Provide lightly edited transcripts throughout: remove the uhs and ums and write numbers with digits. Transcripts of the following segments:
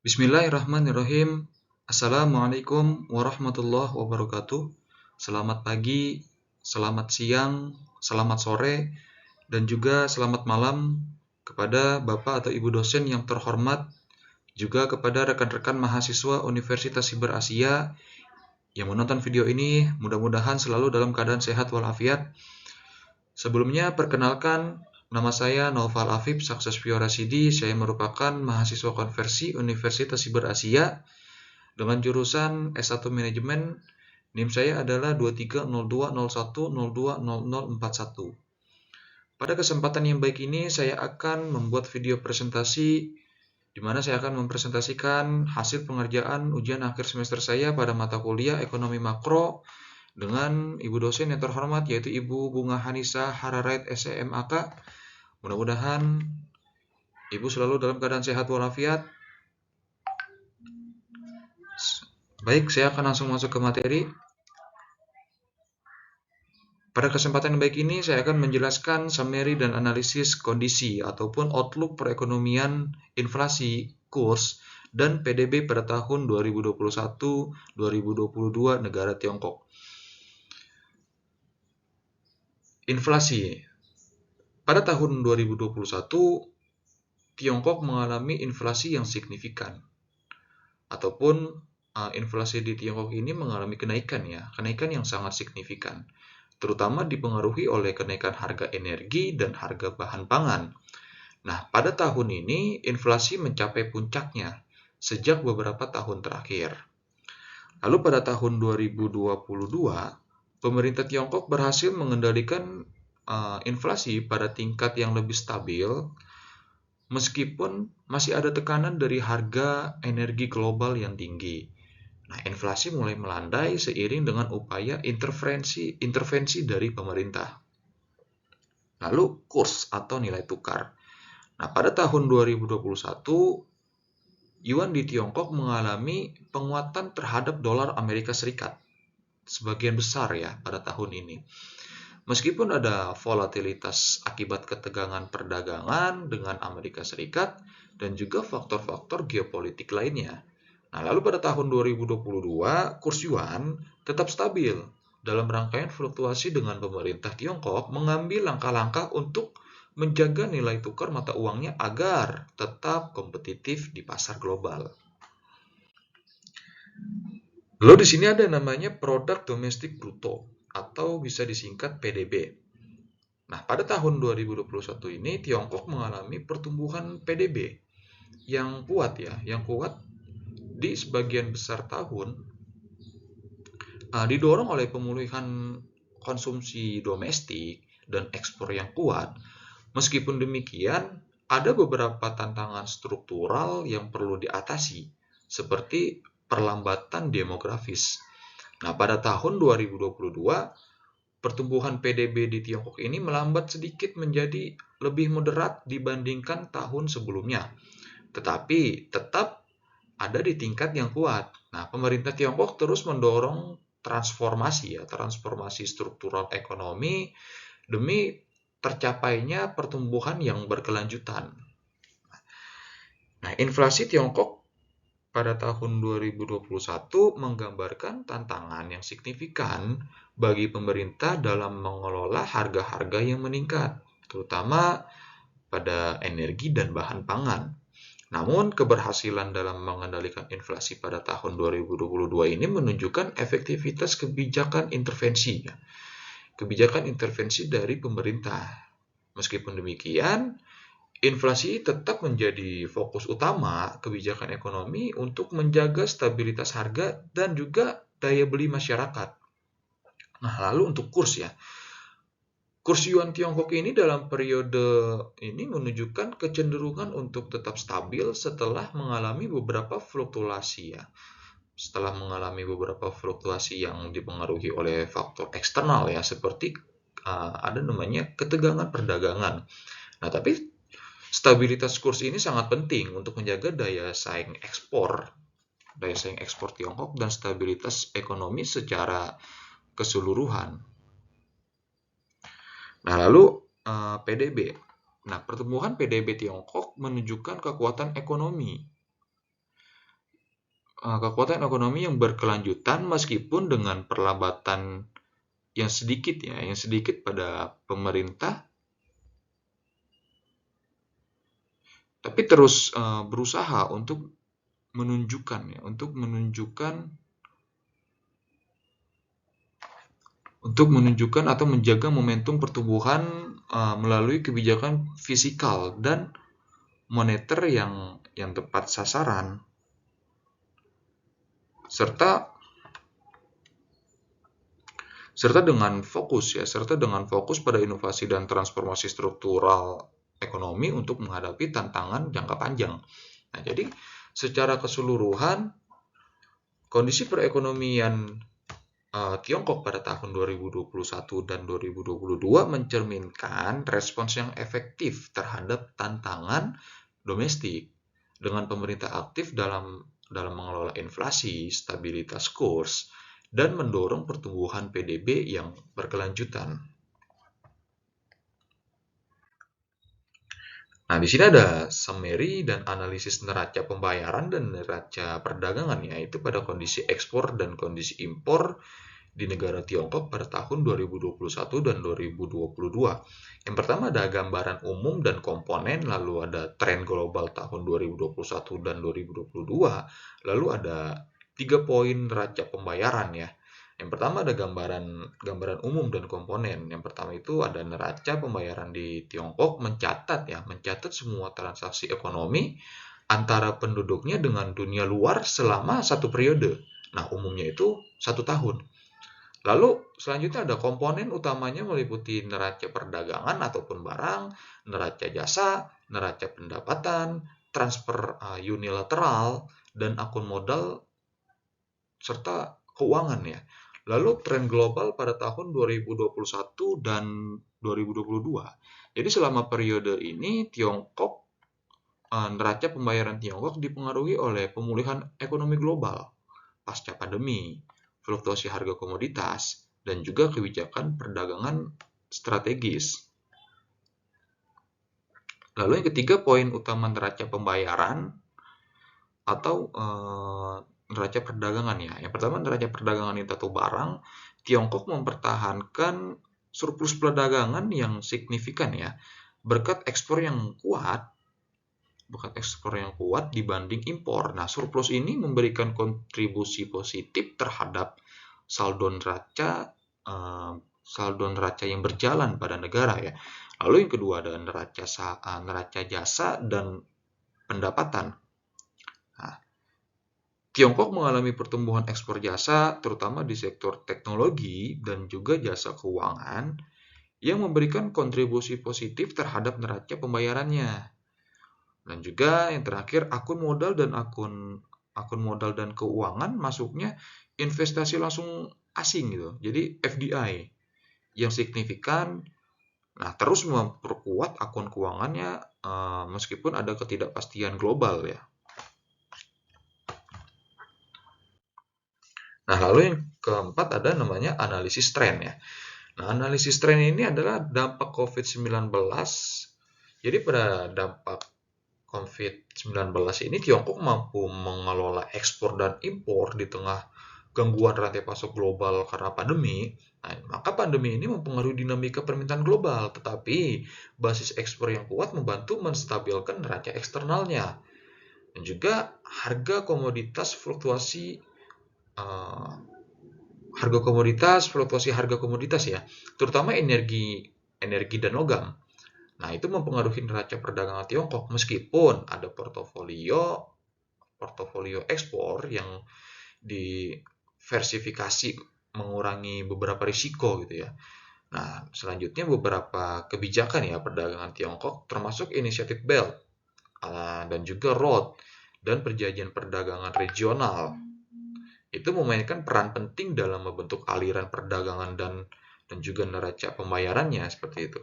Bismillahirrahmanirrahim. Assalamualaikum warahmatullahi wabarakatuh. Selamat pagi, selamat siang, selamat sore, dan juga selamat malam kepada Bapak atau Ibu dosen yang terhormat, juga kepada rekan-rekan mahasiswa Universitas Siber Asia yang menonton video ini. Mudah-mudahan selalu dalam keadaan sehat walafiat. Sebelumnya, perkenalkan, nama saya Naufal Afif Sukses Rasidi. Saya merupakan mahasiswa konversi Universitas Siber Asia dengan jurusan S1 Manajemen. NIM saya adalah 230201020041. Pada kesempatan yang baik ini, saya akan membuat video presentasi di mana saya akan mempresentasikan hasil pengerjaan ujian akhir semester saya pada mata kuliah Ekonomi Makro dengan Ibu dosen yang terhormat, yaitu Ibu Bunga Hanisa Hararait SEMAK. Mudah-mudahan Ibu selalu dalam keadaan sehat walafiat. Baik, saya akan langsung masuk ke materi. Pada kesempatan yang baik ini, saya akan menjelaskan summary dan analisis kondisi ataupun outlook perekonomian, inflasi, kurs, dan PDB pada tahun 2021-2022 negara Tiongkok. Inflasi. Pada tahun 2021, Tiongkok mengalami inflasi yang signifikan. Ataupun inflasi di Tiongkok ini mengalami kenaikan yang sangat signifikan, terutama dipengaruhi oleh kenaikan harga energi dan harga bahan pangan. Nah, pada tahun ini inflasi mencapai puncaknya sejak beberapa tahun terakhir. Lalu pada tahun 2022, pemerintah Tiongkok berhasil mengendalikan inflasi pada tingkat yang lebih stabil, meskipun masih ada tekanan dari harga energi global yang tinggi. Nah, inflasi mulai melandai seiring dengan upaya intervensi dari pemerintah. Lalu kurs atau nilai tukar. Nah, pada tahun 2021, yuan di Tiongkok mengalami penguatan terhadap dolar Amerika Serikat. Sebagian besar pada tahun ini. Meskipun ada volatilitas akibat ketegangan perdagangan dengan Amerika Serikat dan juga faktor-faktor geopolitik lainnya. Nah, lalu pada tahun 2022, kurs yuan tetap stabil dalam rangkaian fluktuasi dengan pemerintah Tiongkok mengambil langkah-langkah untuk menjaga nilai tukar mata uangnya agar tetap kompetitif di pasar global. Lalu di sini ada namanya produk domestik bruto atau bisa disingkat PDB. Nah, pada tahun 2021 ini Tiongkok mengalami pertumbuhan PDB yang kuat yang kuat di sebagian besar tahun, didorong oleh pemulihan konsumsi domestik dan ekspor yang kuat. Meskipun demikian, ada beberapa tantangan struktural yang perlu diatasi, seperti perlambatan demografis. Nah, pada tahun 2022, pertumbuhan PDB di Tiongkok ini melambat sedikit menjadi lebih moderat dibandingkan tahun sebelumnya, tetapi tetap ada di tingkat yang kuat. Nah, pemerintah Tiongkok terus mendorong transformasi struktural ekonomi demi tercapainya pertumbuhan yang berkelanjutan. Nah, inflasi Tiongkok pada tahun 2021 menggambarkan tantangan yang signifikan bagi pemerintah dalam mengelola harga-harga yang meningkat, terutama pada energi dan bahan pangan. Namun, keberhasilan dalam mengendalikan inflasi pada tahun 2022 ini menunjukkan efektivitas kebijakan intervensi dari pemerintah. Meskipun demikian, inflasi tetap menjadi fokus utama kebijakan ekonomi untuk menjaga stabilitas harga dan juga daya beli masyarakat. Nah, lalu untuk kurs Kurs yuan Tiongkok ini dalam periode ini menunjukkan kecenderungan untuk tetap stabil setelah mengalami beberapa fluktuasi Setelah mengalami beberapa fluktuasi yang dipengaruhi oleh faktor eksternal seperti ada namanya ketegangan perdagangan. Nah, tapi stabilitas kurs ini sangat penting untuk menjaga daya saing ekspor Tiongkok dan stabilitas ekonomi secara keseluruhan. Nah, lalu PDB. Nah, pertumbuhan PDB Tiongkok menunjukkan kekuatan ekonomi. kekuatan ekonomi yang berkelanjutan meskipun dengan perlambatan yang sedikit ya, yang sedikit pada pemerintah, tapi terus berusaha untuk menunjukkan ya, untuk menunjukkan atau menjaga momentum pertumbuhan melalui kebijakan fiskal dan moneter yang tepat sasaran, serta serta dengan fokus pada inovasi dan transformasi struktural ekonomi untuk menghadapi tantangan jangka panjang. Nah, jadi secara keseluruhan kondisi perekonomian Tiongkok pada tahun 2021 dan 2022 mencerminkan respons yang efektif terhadap tantangan domestik dengan pemerintah aktif dalam mengelola inflasi, stabilitas kurs, dan mendorong pertumbuhan PDB yang berkelanjutan. Nah, di sini ada summary dan analisis neraca pembayaran dan neraca perdagangan, yaitu pada kondisi ekspor dan kondisi impor di negara Tiongkok pada tahun 2021 dan 2022. Yang pertama ada gambaran umum dan komponen, lalu ada tren global tahun 2021 dan 2022, lalu ada 3 poin neraca pembayaran ya. Yang pertama ada gambaran umum dan komponen. Yang pertama itu ada neraca pembayaran di Tiongkok mencatat semua transaksi ekonomi antara penduduknya dengan dunia luar selama satu periode. Nah, umumnya itu 1 tahun. Lalu selanjutnya ada komponen utamanya meliputi neraca perdagangan ataupun barang, neraca jasa, neraca pendapatan, transfer unilateral, dan akun modal serta keuangan ya. Lalu tren global pada tahun 2021 dan 2022. Jadi selama periode ini neraca pembayaran Tiongkok dipengaruhi oleh pemulihan ekonomi global pasca pandemi, fluktuasi harga komoditas, dan juga kebijakan perdagangan strategis. Lalu yang ketiga, poin utama neraca pembayaran atau neraca perdagangan ya. Yang pertama neraca perdagangan itu atau barang, Tiongkok mempertahankan surplus perdagangan yang signifikan ya, berkat ekspor yang kuat dibanding impor. Nah, surplus ini memberikan kontribusi positif terhadap saldo neraca yang berjalan pada negara ya. Lalu yang kedua ada neraca jasa dan pendapatan. Nah, Tiongkok mengalami pertumbuhan ekspor jasa terutama di sektor teknologi dan juga jasa keuangan yang memberikan kontribusi positif terhadap neraca pembayarannya. Dan juga yang terakhir akun modal dan keuangan masuknya investasi langsung asing gitu. Jadi FDI yang signifikan. Nah, terus memperkuat akun keuangannya meskipun ada ketidakpastian global ya. Nah, lalu yang keempat ada namanya analisis tren ya. Nah, analisis tren ini adalah dampak COVID-19. Jadi pada dampak COVID-19 ini Tiongkok mampu mengelola ekspor dan impor di tengah gangguan rantai pasok global karena pandemi. Nah, maka pandemi ini mempengaruhi dinamika permintaan global, tetapi basis ekspor yang kuat membantu menstabilkan neraca eksternalnya. Dan juga harga komoditas fluktuasi harga komoditas ya, terutama energi dan logam. Nah, itu mempengaruhi neraca perdagangan Tiongkok meskipun ada portofolio ekspor yang diversifikasi mengurangi beberapa risiko gitu ya. Nah, selanjutnya beberapa kebijakan ya perdagangan Tiongkok termasuk inisiatif Belt dan juga Road dan perjanjian perdagangan regional. Itu memainkan peran penting dalam membentuk aliran perdagangan dan juga neraca pembayarannya seperti itu.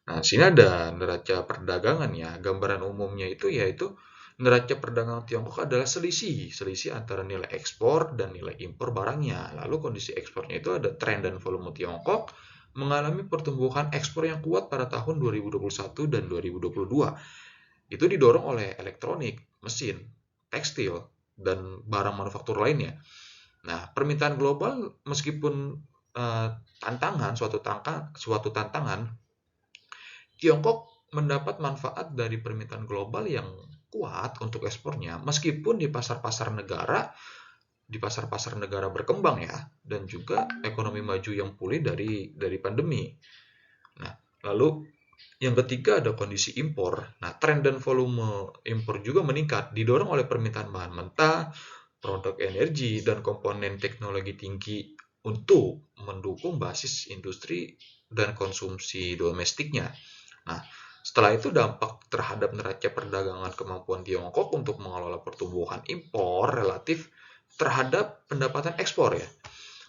Nah, sini ada neraca perdagangan ya. Gambaran umumnya itu yaitu neraca perdagangan Tiongkok adalah selisih antara nilai ekspor dan nilai impor barangnya. Lalu kondisi ekspornya itu ada tren dan volume Tiongkok mengalami pertumbuhan ekspor yang kuat pada tahun 2021 dan 2022. Itu didorong oleh elektronik, mesin, tekstil, dan barang manufaktur lainnya. Nah, permintaan global meskipun suatu tantangan, Tiongkok mendapat manfaat dari permintaan global yang kuat untuk ekspornya, meskipun di pasar-pasar negara berkembang ya, dan juga ekonomi maju yang pulih dari pandemi. Nah, lalu yang ketiga ada kondisi impor. Nah, tren dan volume impor juga meningkat, didorong oleh permintaan bahan mentah, produk energi, dan komponen teknologi tinggi untuk mendukung basis industri dan konsumsi domestiknya. Nah, setelah itu dampak terhadap neraca perdagangan kemampuan Tiongkok untuk mengelola pertumbuhan impor relatif terhadap pendapatan ekspor ya,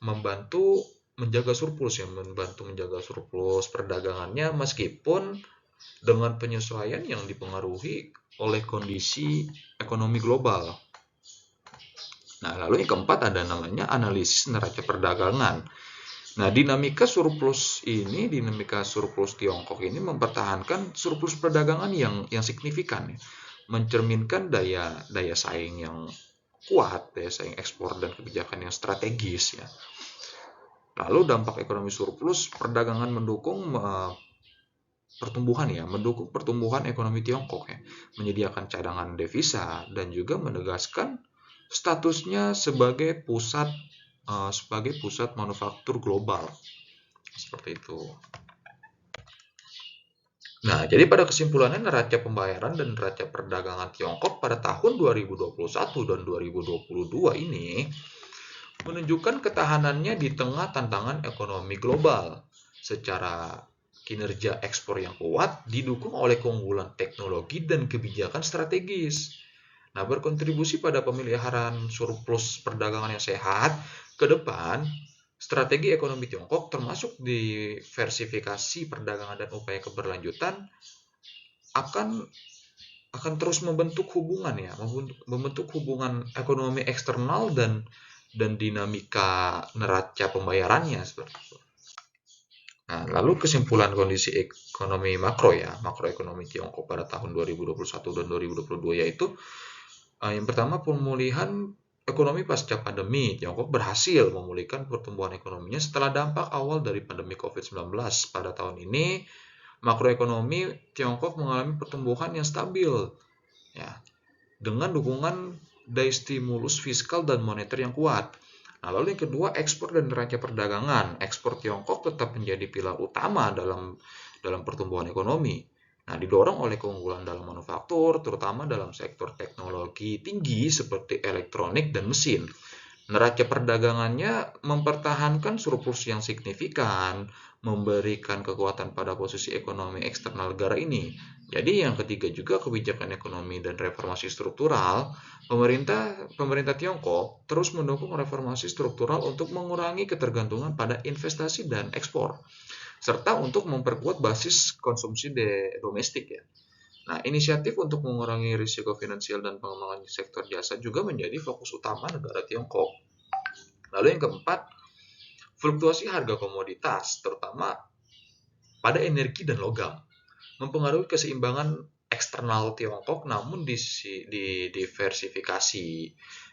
membantu membantu menjaga surplus perdagangannya meskipun dengan penyesuaian yang dipengaruhi oleh kondisi ekonomi global. Nah, lalu yang keempat ada namanya analisis neraca perdagangan. Nah, dinamika surplus Tiongkok ini mempertahankan surplus perdagangan yang signifikan, ya. Mencerminkan daya saing yang kuat, daya saing ekspor dan kebijakan yang strategis ya. Lalu dampak ekonomi surplus perdagangan mendukung pertumbuhan ekonomi Tiongkok ya, menyediakan cadangan devisa dan juga menegaskan statusnya sebagai pusat manufaktur global. Seperti itu. Nah, jadi pada kesimpulannya neraca pembayaran dan neraca perdagangan Tiongkok pada tahun 2021 dan 2022 ini menunjukkan ketahanannya di tengah tantangan ekonomi global. Secara kinerja ekspor yang kuat didukung oleh keunggulan teknologi dan kebijakan strategis. Nah, berkontribusi pada pemeliharaan surplus perdagangan yang sehat ke depan. Strategi ekonomi Tiongkok termasuk diversifikasi perdagangan dan upaya keberlanjutan akan terus membentuk hubungan ekonomi eksternal dan dinamika neraca pembayarannya seperti itu. Nah, lalu kesimpulan kondisi ekonomi makroekonomi Tiongkok pada tahun 2021 dan 2022 yaitu yang pertama, pemulihan ekonomi pasca pandemi. Tiongkok berhasil memulihkan pertumbuhan ekonominya setelah dampak awal dari pandemi COVID-19. Pada tahun ini, makroekonomi Tiongkok mengalami pertumbuhan yang stabil, ya, dengan dukungan dari stimulus fiskal dan moneter yang kuat. Nah, lalu yang kedua, ekspor dan neraca perdagangan. Ekspor Tiongkok tetap menjadi pilar utama dalam pertumbuhan ekonomi. Nah, didorong oleh keunggulan dalam manufaktur, terutama dalam sektor teknologi tinggi seperti elektronik dan mesin. Neraca perdagangannya mempertahankan surplus yang signifikan, memberikan kekuatan pada posisi ekonomi eksternal negara ini. Jadi yang ketiga juga kebijakan ekonomi dan reformasi struktural. Pemerintah Tiongkok terus mendukung reformasi struktural untuk mengurangi ketergantungan pada investasi dan ekspor, serta untuk memperkuat basis konsumsi domestik ya. Nah, inisiatif untuk mengurangi risiko finansial dan pengembangan sektor jasa juga menjadi fokus utama negara Tiongkok. Lalu yang keempat, fluktuasi harga komoditas, terutama pada energi dan logam, mempengaruhi keseimbangan eksternal Tiongkok, namun diversifikasi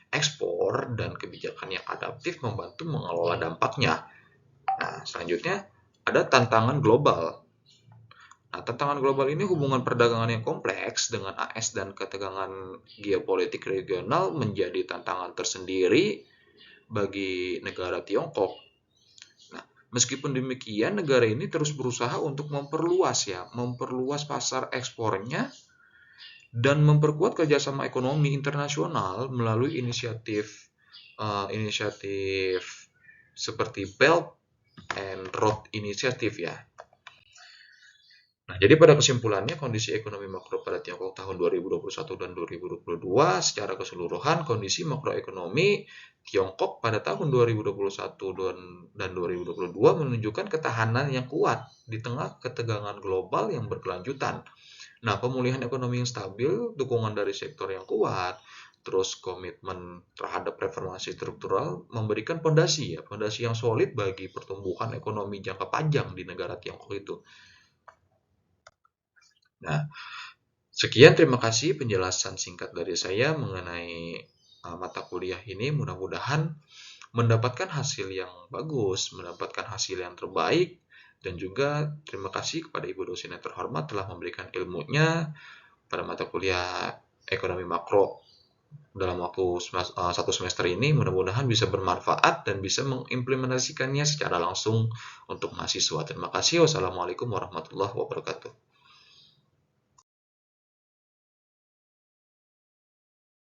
ekspor dan kebijakan yang adaptif membantu mengelola dampaknya. Nah, selanjutnya ada tantangan global. Nah, tantangan global ini hubungan perdagangan yang kompleks dengan AS dan ketegangan geopolitik regional menjadi tantangan tersendiri bagi negara Tiongkok. Nah, meskipun demikian, negara ini terus berusaha untuk memperluas pasar ekspornya dan memperkuat kerjasama ekonomi internasional melalui inisiatif seperti Belt and Road Initiative ya. Nah, jadi pada kesimpulannya kondisi ekonomi makro pada Tiongkok tahun 2021 dan 2022 secara keseluruhan kondisi makroekonomi Tiongkok pada tahun 2021 dan 2022 menunjukkan ketahanan yang kuat di tengah ketegangan global yang berkelanjutan. Nah, pemulihan ekonomi yang stabil, dukungan dari sektor yang kuat, terus komitmen terhadap reformasi struktural memberikan fondasi yang solid bagi pertumbuhan ekonomi jangka panjang di negara Tiongkok itu. Nah, Sekian, terima kasih penjelasan singkat dari saya mengenai mata kuliah ini. Mudah-mudahan mendapatkan hasil yang bagus, mendapatkan hasil yang terbaik, dan juga terima kasih kepada Ibu dosen yang terhormat telah memberikan ilmunya pada mata kuliah ekonomi makro dalam waktu satu semester ini. Mudah-mudahan bisa bermanfaat dan bisa mengimplementasikannya secara langsung untuk mahasiswa. Terima kasih. Wassalamualaikum warahmatullahi wabarakatuh.